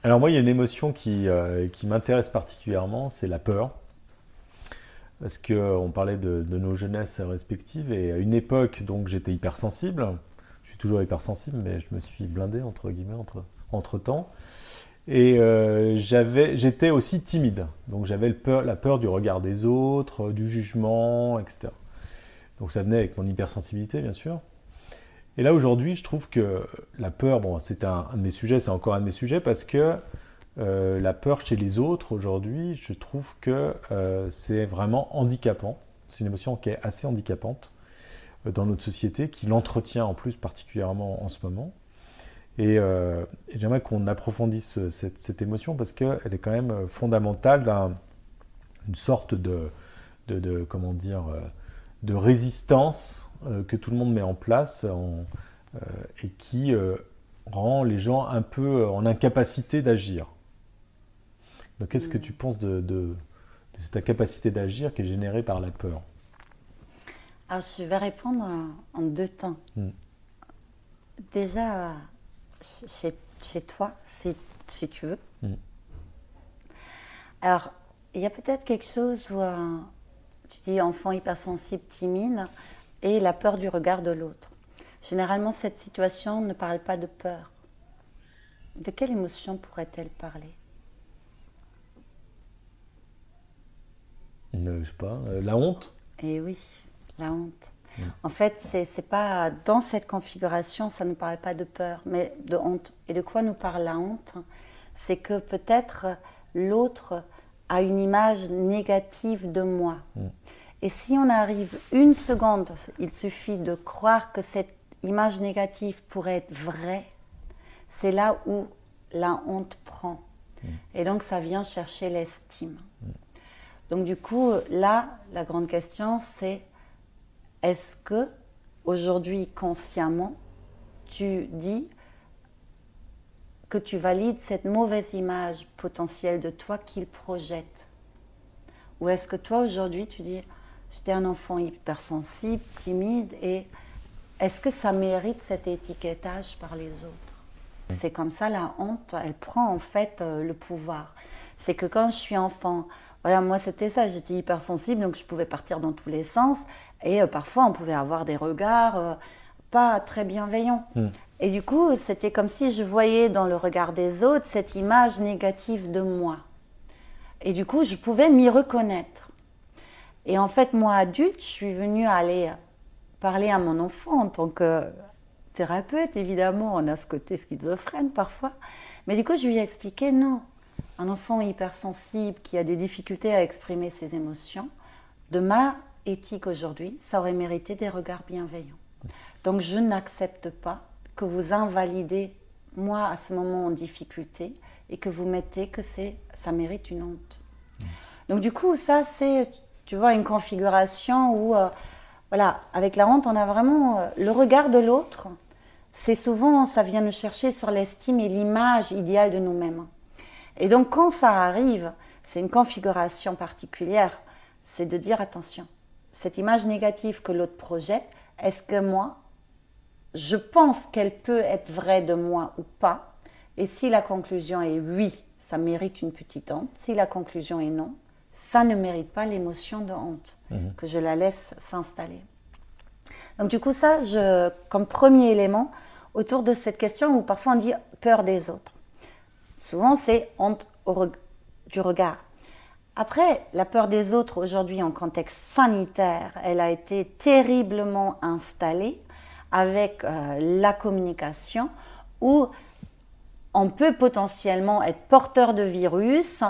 Alors moi, il y a une émotion qui m'intéresse particulièrement, c'est la peur. Parce qu'on parlait de nos jeunesses respectives et à une époque, donc j'étais hypersensible. Je suis toujours hypersensible, mais je me suis blindé, entre guillemets, entre temps. Et j'étais aussi timide. Donc j'avais la peur du regard des autres, du jugement, etc. Donc ça venait avec mon hypersensibilité, bien sûr. Et là, aujourd'hui, je trouve que la peur, bon, c'est un de mes sujets, c'est encore un de mes sujets, parce que la peur chez les autres, aujourd'hui, je trouve que c'est vraiment handicapant. C'est une émotion qui est assez handicapante dans notre société, qui l'entretient en plus particulièrement en ce moment. Et j'aimerais qu'on approfondisse cette émotion, parce qu'elle est quand même fondamentale d'une sorte comment dire, de résistance que tout le monde met en place et qui rend les gens un peu en incapacité d'agir. Donc, qu'est-ce que tu penses de cette incapacité d'agir qui est générée par la peur? Alors, je vais répondre en deux temps. Déjà, chez toi, si tu veux. Alors, il y a peut-être quelque chose où tu dis enfant hypersensible, timide, et la peur du regard de l'autre. Généralement, cette situation ne parle pas de peur. De quelle émotion pourrait-elle parler? Je sais pas, la honte? Eh oui, la honte. En fait, c'est pas dans cette configuration, ça ne parle pas de peur, mais de honte. Et de quoi nous parle la honte? C'est que peut-être l'autre a une image négative de moi. Et si on arrive une seconde, il suffit de croire que cette image négative pourrait être vraie, c'est là où la honte prend. Et donc ça vient chercher l'estime. Donc du coup, là, la grande question, c'est est-ce que, aujourd'hui, consciemment, tu dis que tu valides cette mauvaise image potentielle de toi qu'il projette? Ou est-ce que toi, aujourd'hui, tu dis j'étais un enfant hypersensible, timide, et est-ce que ça mérite cet étiquetage par les autres? C'est comme ça, la honte, elle prend en fait le pouvoir. C'est que quand je suis enfant, voilà, moi c'était ça, j'étais hypersensible, donc je pouvais partir dans tous les sens, et parfois on pouvait avoir des regards pas très bienveillants. Et du coup, c'était comme si je voyais dans le regard des autres cette image négative de moi. Et du coup, je pouvais m'y reconnaître. Et en fait, moi, adulte, je suis venue aller parler à mon enfant en tant que thérapeute, évidemment, on a ce côté schizophrène parfois. Mais du coup, je lui ai expliqué, non, un enfant hypersensible qui a des difficultés à exprimer ses émotions, de ma éthique aujourd'hui, ça aurait mérité des regards bienveillants. Donc, je n'accepte pas que vous invalidez moi à ce moment en difficulté et que vous mettez que ça mérite une honte. Donc, du coup, ça, c'est, tu vois, une configuration où, voilà, avec la honte, on a vraiment le regard de l'autre. C'est souvent, ça vient nous chercher sur l'estime et l'image idéale de nous-mêmes. Et donc, quand ça arrive, c'est une configuration particulière, c'est de dire attention, cette image négative que l'autre projette, est-ce que moi, je pense qu'elle peut être vraie de moi ou pas? Et si la conclusion est oui, ça mérite une petite honte. Si la conclusion est non, ça ne mérite pas l'émotion de honte, que je la laisse s'installer. Donc du coup, ça, comme premier élément, autour de cette question où parfois on dit peur des autres. Souvent, c'est honte du regard. Après, la peur des autres aujourd'hui en contexte sanitaire, elle a été terriblement installée avec la communication où on peut potentiellement être porteur de virus.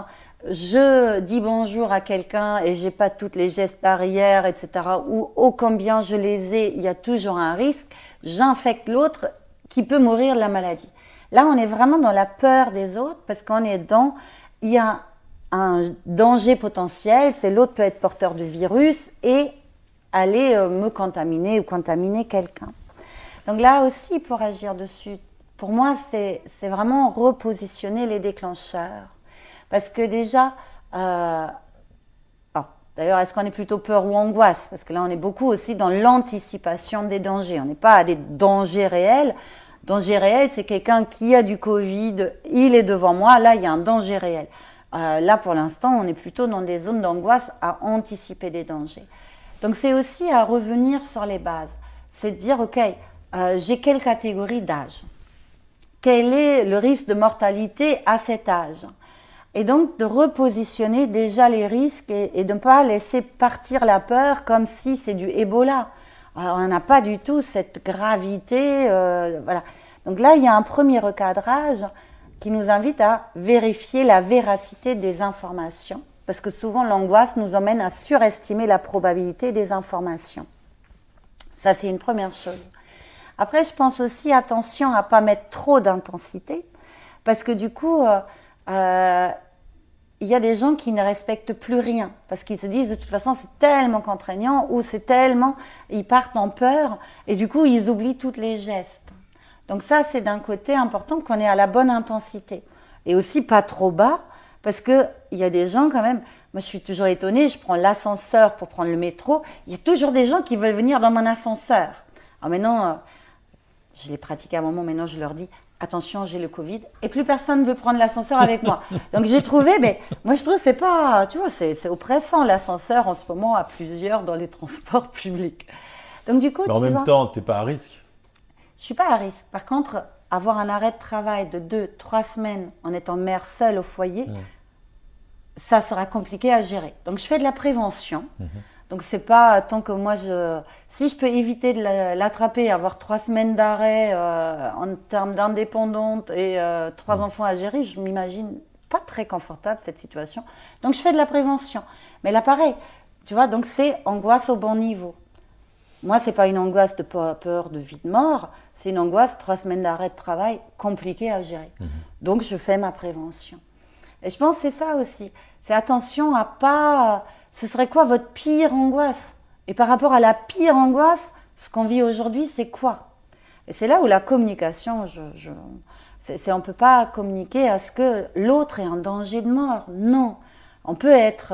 Je dis bonjour à quelqu'un et j'ai pas toutes les gestes barrières, etc. Ou ô combien je les ai, il y a toujours un risque. J'infecte l'autre qui peut mourir de la maladie. Là, on est vraiment dans la peur des autres parce qu'on est dans, il y a un danger potentiel, c'est l'autre peut être porteur du virus et aller me contaminer ou contaminer quelqu'un. Donc là aussi, pour agir dessus, pour moi, c'est vraiment repositionner les déclencheurs. Parce que déjà, d'ailleurs, est-ce qu'on est plutôt peur ou angoisse? Parce que là, on est beaucoup aussi dans l'anticipation des dangers. On n'est pas à des dangers réels. Danger réel, c'est quelqu'un qui a du Covid, il est devant moi, là il y a un danger réel. Là pour l'instant, on est plutôt dans des zones d'angoisse à anticiper des dangers. Donc c'est aussi à revenir sur les bases. C'est de dire, ok, j'ai quelle catégorie d'âge? Quel est le risque de mortalité à cet âge? Et donc de repositionner déjà les risques et de ne pas laisser partir la peur comme si c'est du Ebola. Alors, on n'a pas du tout cette gravité. Voilà. Donc là, il y a un premier recadrage qui nous invite à vérifier la véracité des informations. Parce que souvent, l'angoisse nous emmène à surestimer la probabilité des informations. Ça, c'est une première chose. Après, je pense aussi, attention à ne pas mettre trop d'intensité. Parce que du coup, il y a des gens qui ne respectent plus rien. Parce qu'ils se disent, de toute façon, c'est tellement contraignant ou c'est tellement... Ils partent en peur et du coup, ils oublient tous les gestes. Donc ça, c'est d'un côté important qu'on est à la bonne intensité. Et aussi pas trop bas, parce qu'il y a des gens quand même... Moi, je suis toujours étonnée, je prends l'ascenseur pour prendre le métro. Il y a toujours des gens qui veulent venir dans mon ascenseur. Alors maintenant, je l'ai pratiqué à un moment, maintenant je leur dis... Attention, j'ai le Covid et plus personne ne veut prendre l'ascenseur avec moi. Donc j'ai trouvé, mais moi je trouve que c'est pas, tu vois, c'est oppressant l'ascenseur en ce moment à plusieurs dans les transports publics. Donc du coup, mais en même temps, tu n'es pas à risque. Je suis pas à risque. Par contre, avoir un arrêt de travail de 2-3 semaines en étant mère seule au foyer, ça sera compliqué à gérer. Donc je fais de la prévention. Donc c'est pas tant que moi si je peux éviter de l'attraper, avoir 3 semaines d'arrêt en termes d'indépendante et 3 enfants à gérer, je m'imagine pas très confortable cette situation. Donc je fais de la prévention. Mais là pareil, tu vois, donc c'est angoisse au bon niveau. Moi c'est pas une angoisse de peur de vie de mort, c'est une angoisse 3 semaines d'arrêt de travail compliquée à gérer. Donc je fais ma prévention. Et je pense que c'est ça aussi. C'est attention à pas... Ce serait quoi votre pire angoisse? Et par rapport à la pire angoisse, ce qu'on vit aujourd'hui, c'est quoi? Et c'est là où la communication, on ne peut pas communiquer à ce que l'autre est en danger de mort. Non. On peut être,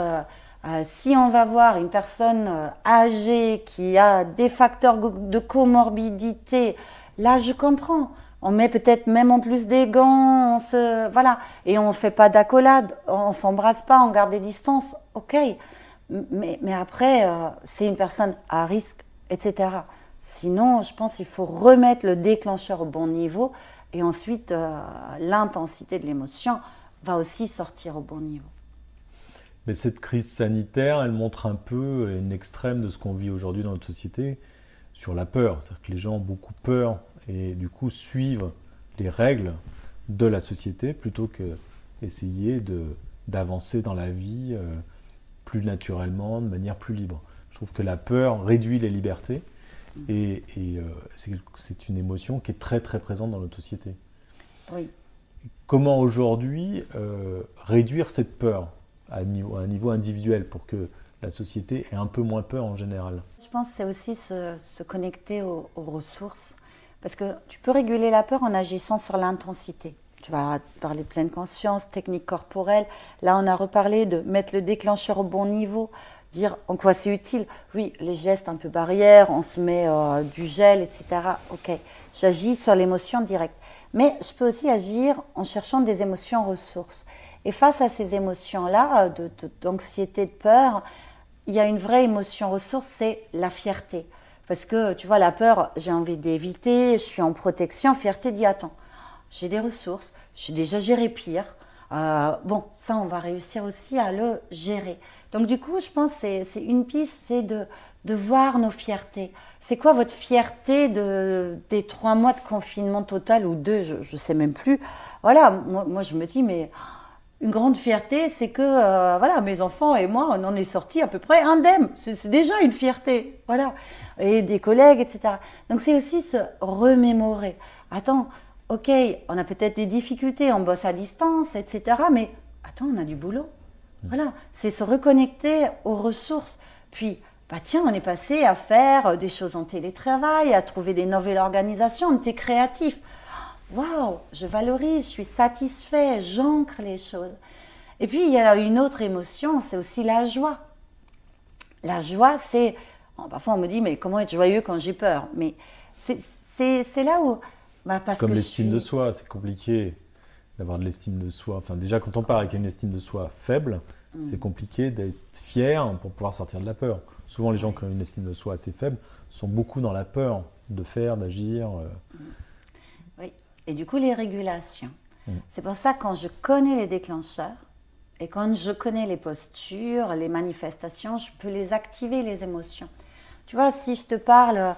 si on va voir une personne âgée qui a des facteurs de comorbidité, là je comprends. On met peut-être même en plus des gants, voilà, et on ne fait pas d'accolade, on ne s'embrasse pas, on garde des distances, ok. Mais après, c'est une personne à risque, etc. Sinon, je pense qu'il faut remettre le déclencheur au bon niveau et ensuite, l'intensité de l'émotion va aussi sortir au bon niveau. Mais cette crise sanitaire, elle montre un peu une extrême de ce qu'on vit aujourd'hui dans notre société sur la peur. C'est-à-dire que les gens ont beaucoup peur et du coup suivent les règles de la société plutôt qu'essayer d'avancer dans la vie plus naturellement, de manière plus libre. Je trouve que la peur réduit les libertés et c'est une émotion qui est très très présente dans notre société. Oui. Comment aujourd'hui réduire cette peur à un niveau individuel pour que la société ait un peu moins peur en général? Je pense que c'est aussi se connecter aux ressources parce que tu peux réguler la peur en agissant sur l'intensité. Tu vas parler de pleine conscience, technique corporelle. Là, on a reparlé de mettre le déclencheur au bon niveau, dire en quoi c'est utile. Oui, les gestes un peu barrières, on se met du gel, etc. Ok, j'agis sur l'émotion directe. Mais je peux aussi agir en cherchant des émotions ressources. Et face à ces émotions-là, d'anxiété, de peur, il y a une vraie émotion ressource, c'est la fierté. Parce que, tu vois, la peur, j'ai envie d'éviter, je suis en protection, fierté dit attends. J'ai des ressources, j'ai déjà géré pire. Bon, ça, on va réussir aussi à le gérer. Donc, du coup, je pense que c'est une piste, c'est de voir nos fiertés. C'est quoi votre fierté des 3 mois de confinement total ou 2, je ne sais même plus. Voilà, moi, je me dis, mais une grande fierté, c'est que voilà, mes enfants et moi, on en est sortis à peu près indemnes. C'est déjà une fierté, voilà. Et des collègues, etc. Donc, c'est aussi se remémorer. Attends, ok, on a peut-être des difficultés, on bosse à distance, etc. Mais attends, on a du boulot. Voilà, c'est se reconnecter aux ressources. Puis, bah tiens, on est passé à faire des choses en télétravail, à trouver des nouvelles organisations, on était créatifs. Waouh, je valorise, je suis satisfait, j'ancre les choses. Et puis, il y a une autre émotion, c'est aussi la joie. La joie, c'est... Bon, parfois, on me dit, mais comment être joyeux quand j'ai peur? Mais c'est là où Bah, C'est parce comme que je l'estime de suis... soi, c'est compliqué d'avoir de l'estime de soi. Enfin, déjà, quand on part avec une estime de soi faible, c'est compliqué d'être fier pour pouvoir sortir de la peur. Souvent, les gens Ouais. qui ont une estime de soi assez faible sont beaucoup dans la peur de faire, d'agir. Oui. Et du coup, les régulations. Mm. C'est pour ça, quand je connais les déclencheurs et quand je connais les postures, les manifestations, je peux les activer, les émotions. Tu vois, si je te parle,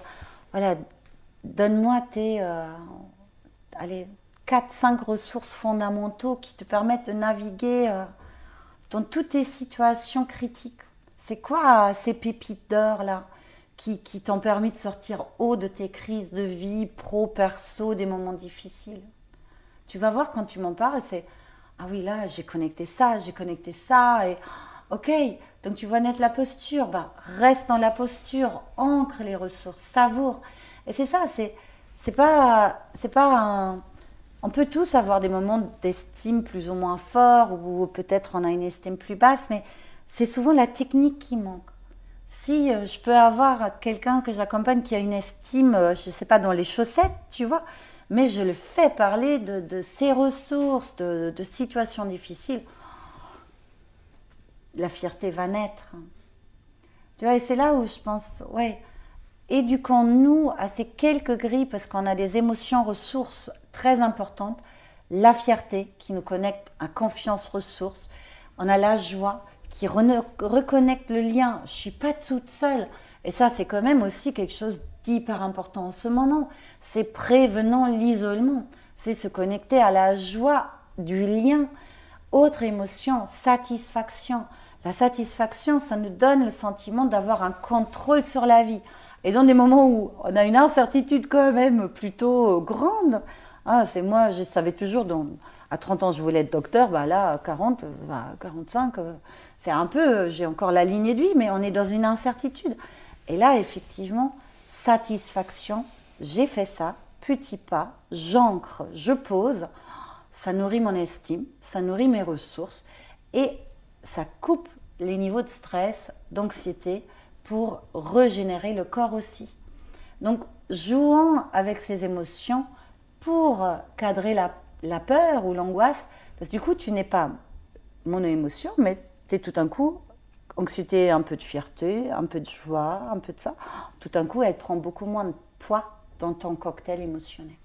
voilà, donne-moi tes allez, 4-5 ressources fondamentaux qui te permettent de naviguer dans toutes tes situations critiques. C'est quoi ces pépites d'or là qui t'ont permis de sortir haut de tes crises de vie, pro, perso, des moments difficiles? Tu vas voir quand tu m'en parles, c'est ah oui, là j'ai connecté ça, et ok, donc tu vois naître la posture, bah, reste dans la posture, ancre les ressources, savoure. Et c'est ça, c'est pas un. On peut tous avoir des moments d'estime plus ou moins forts, ou peut-être on a une estime plus basse, mais c'est souvent la technique qui manque. Si je peux avoir quelqu'un que j'accompagne qui a une estime, je ne sais pas, dans les chaussettes, tu vois, mais je le fais parler de ses ressources, de situations difficiles, la fierté va naître. Tu vois, et c'est là où je pense, ouais, éduquons-nous à ces quelques grilles parce qu'on a des émotions ressources très importantes. La fierté qui nous connecte à confiance ressources. On a la joie qui reconnecte le lien. Je ne suis pas toute seule. Et ça, c'est quand même aussi quelque chose d'hyper important en ce moment. C'est prévenant l'isolement. C'est se connecter à la joie du lien. Autre émotion, satisfaction. La satisfaction, ça nous donne le sentiment d'avoir un contrôle sur la vie. Et dans des moments où on a une incertitude quand même plutôt grande, c'est moi, je savais toujours, à 30 ans je voulais être docteur, bah là, à 40, 45, c'est un peu, j'ai encore la lignée de vie, mais on est dans une incertitude. Et là, effectivement, satisfaction, j'ai fait ça, petit pas, j'ancre, je pose, ça nourrit mon estime, ça nourrit mes ressources, et ça coupe les niveaux de stress, d'anxiété, pour régénérer le corps aussi. Donc, jouons avec ces émotions pour cadrer la peur ou l'angoisse, parce que du coup, tu n'es pas mon émotion, mais tu es tout d'un coup anxiété, un peu de fierté, un peu de joie, un peu de ça. Tout d'un coup, elle prend beaucoup moins de poids dans ton cocktail émotionnel.